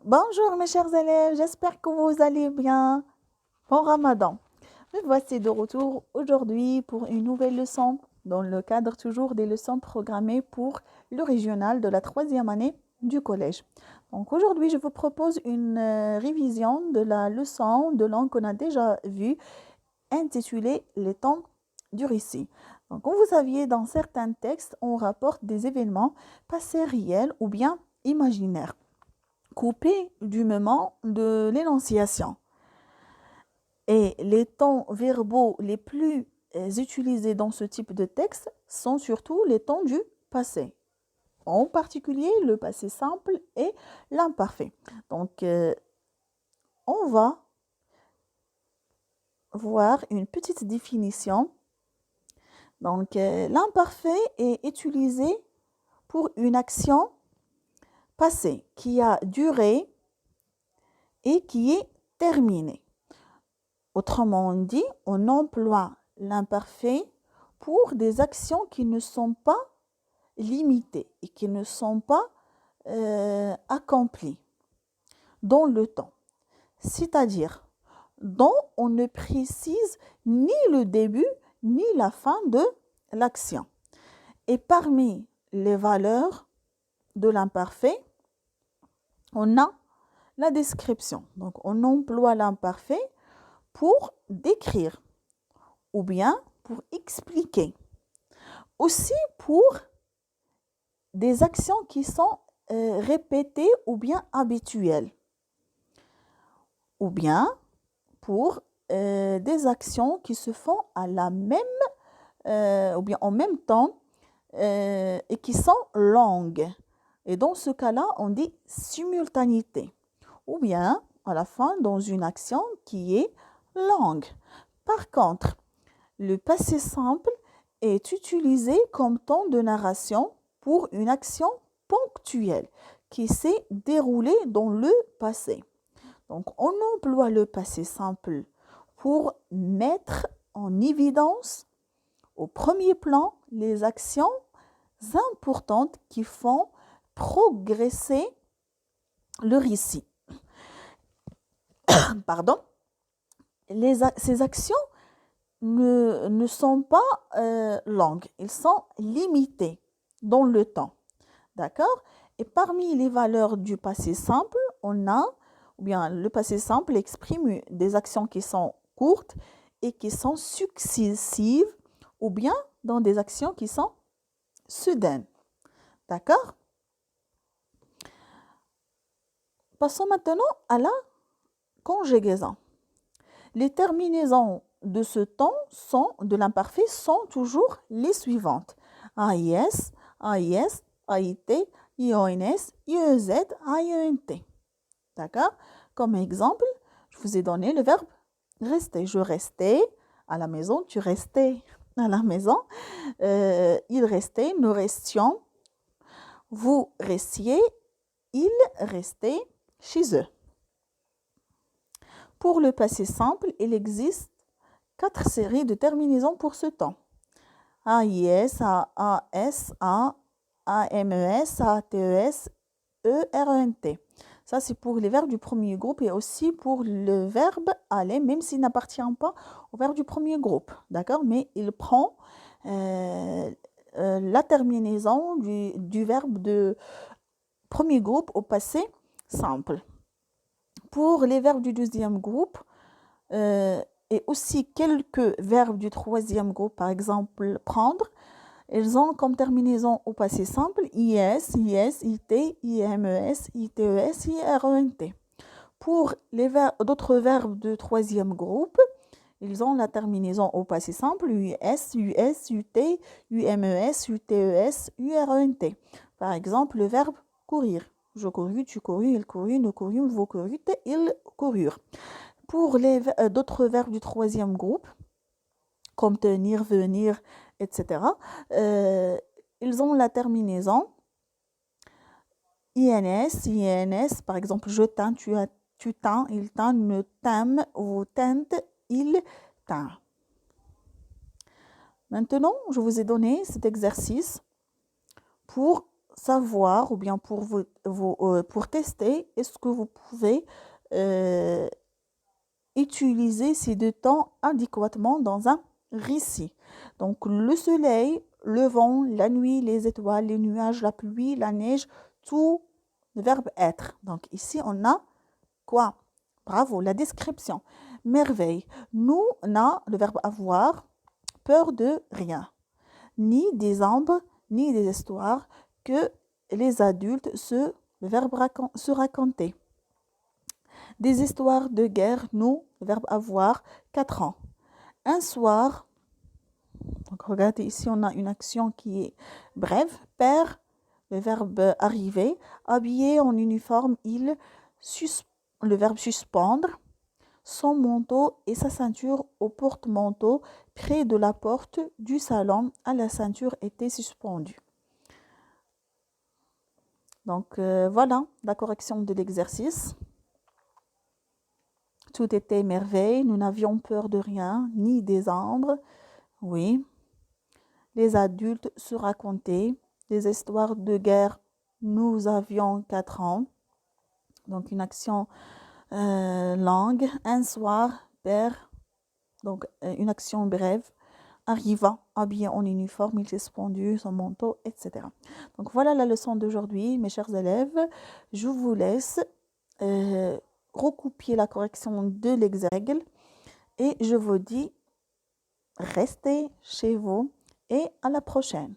Bonjour mes chers élèves, j'espère que vous allez bien. Bon Ramadan. Me voici de retour aujourd'hui pour une nouvelle leçon dans le cadre toujours des leçons programmées pour le régional de la troisième année du collège. Donc aujourd'hui, je vous propose une révision de la leçon de langue qu'on a déjà vue intitulée Les temps du récit. Donc, comme vous saviez, dans certains textes, on rapporte des événements passés réels ou bien imaginaires coupé du moment de l'énonciation. Et les temps verbaux les plus utilisés dans ce type de texte sont surtout les temps du passé, en particulier le passé simple et l'imparfait. Donc, on va voir une petite définition. Donc, l'imparfait est utilisé pour une action passée qui a duré et qui est terminée. Autrement dit, on emploie l'imparfait pour des actions qui ne sont pas limitées et qui ne sont pas accomplies dans le temps. C'est-à-dire, dont on ne précise ni le début ni la fin de l'action. Et parmi les valeurs de l'imparfait, on a la description. Donc, on emploie l'imparfait pour décrire ou bien pour expliquer. Aussi pour des actions qui sont répétées ou bien habituelles. Ou bien pour des actions qui se font à la même ou bien en même temps et qui sont longues. Et dans ce cas-là, on dit simultanéité. Ou bien à la fin dans une action qui est longue. Par contre, le passé simple est utilisé comme temps de narration pour une action ponctuelle qui s'est déroulée dans le passé. Donc, on emploie le passé simple pour mettre en évidence au premier plan les actions importantes qui font progresser le récit. Pardon. Ces actions ne sont pas longues, ils sont limités dans le temps. D'accord? Et parmi les valeurs du passé simple, on a, ou bien le passé simple exprime des actions qui sont courtes et qui sont successives, ou bien dans des actions qui sont soudaines. D'accord? Passons maintenant à la conjugaison. Les terminaisons de ce temps de l'imparfait sont toujours les suivantes. AIS, AIS, AIT, IONS, IEZ, AIENT. D'accord? Comme exemple, je vous ai donné le verbe rester. Je restais à la maison, tu restais à la maison. Il restait, nous restions. Vous restiez, ils restaient chez eux. Pour le passé simple, il existe 4 séries de terminaisons pour ce temps. AIS, AAS, AMES, ATES, ERENT. Ça, c'est pour les verbes du premier groupe et aussi pour le verbe aller, même s'il n'appartient pas au verbe du premier groupe. D'accord? Mais il prend la terminaison du verbe de premier groupe au passé simple. Pour les verbes du deuxième groupe, et aussi quelques verbes du troisième groupe, par exemple prendre, ils ont comme terminaison au passé simple IS, IS, IT, IMES, ITES, IRENT. Pour d'autres verbes de troisième groupe, ils ont la terminaison au passé simple US, US, UT, UMES, UTES, URENT. Par exemple, le verbe courir. Je courus, tu courus, il courut, nous courûmes, vous courûtes, ils coururent. Pour d'autres verbes du troisième groupe, comme tenir, venir, etc., ils ont la terminaison INS, INS, par exemple, je t'aime, tu t'aimes, il t'aime, ne t'aime, vous t'aimez, il t'aime. Maintenant, je vous ai donné cet exercice pour savoir ou bien pour tester, est-ce que vous pouvez euh, utiliser ces deux temps adéquatement dans un récit. Donc le soleil, le vent, la nuit, les étoiles, les nuages, la pluie, la neige, tout le verbe être. Donc ici on a quoi? Bravo, la description. Merveille. Nous, on a le verbe avoir, peur de rien. Ni des ambes, ni des histoires que les adultes le verbe se raconter. Des histoires de guerre, nous, le verbe avoir, 4 ans. Un soir, donc regardez ici, on a une action qui est brève. Père, le verbe arriver. Habillé en uniforme, le verbe suspendre. Son manteau et sa ceinture au porte-manteau près de la porte du salon à la ceinture était suspendue. Donc voilà la correction de l'exercice. Tout était merveille, nous n'avions peur de rien, ni des ombres. Oui. Les adultes se racontaient des histoires de guerre. Nous avions 4 ans. Donc une action longue. Un soir, père, donc une action brève, arriva habillé en uniforme, il s'est suspendu son manteau, etc. Donc voilà la leçon d'aujourd'hui, mes chers élèves. Je vous laisse recopier la correction de l'exercice et je vous dis, restez chez vous et à la prochaine.